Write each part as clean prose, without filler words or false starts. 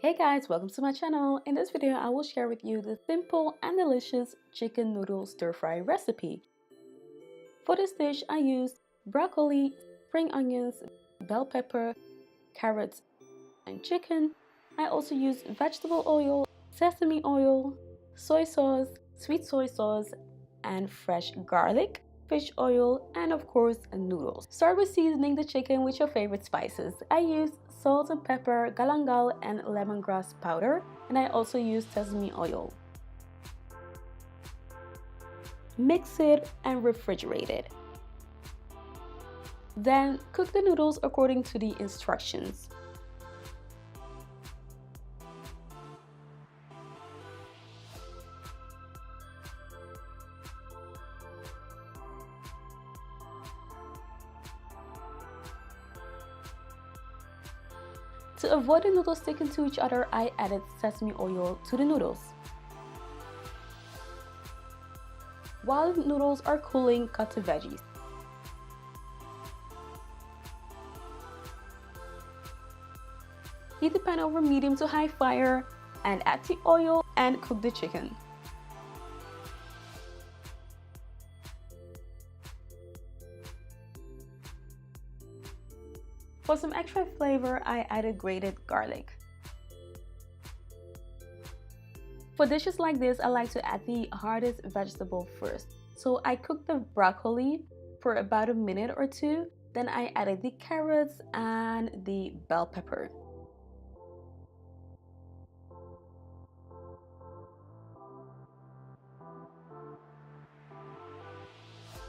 Hey guys, welcome to my channel. In this video, I will share with you the simple and delicious chicken noodle stir-fry recipe. For this dish, I used broccoli, spring onions, bell pepper, carrots, and chicken. I also used vegetable oil, sesame oil, soy sauce, sweet soy sauce, and fresh garlic, fish oil, and of course noodles. Start with seasoning the chicken with your favorite spices. I used salt and pepper, galangal, and lemongrass powder, and I also used sesame oil. Mix it and refrigerate it. Then cook the noodles according to the instructions. To avoid the noodles sticking to each other, I added sesame oil to the noodles. While the noodles are cooling, cut the veggies. Heat the pan over medium to high fire and add the oil and cook the chicken. For some extra flavor, I added grated garlic. For dishes like this, I like to add the hardest vegetable first. So I cooked the broccoli for about a minute or two. Then I added the carrots and the bell pepper.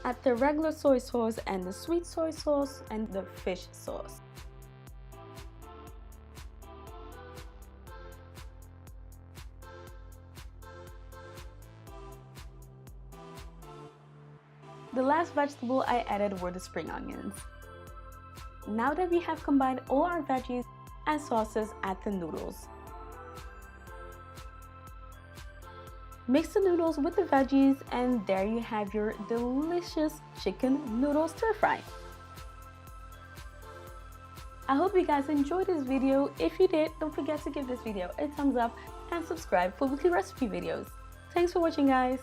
Add the regular soy sauce and the sweet soy sauce and the fish sauce. The last vegetable I added were the spring onions. Now that we have combined all our veggies and sauces, add the noodles. Mix the noodles with the veggies and there you have your delicious chicken noodle stir fry. I hope you guys enjoyed this video. If you did, don't forget to give this video a thumbs up and subscribe for weekly recipe videos. Thanks for watching, guys.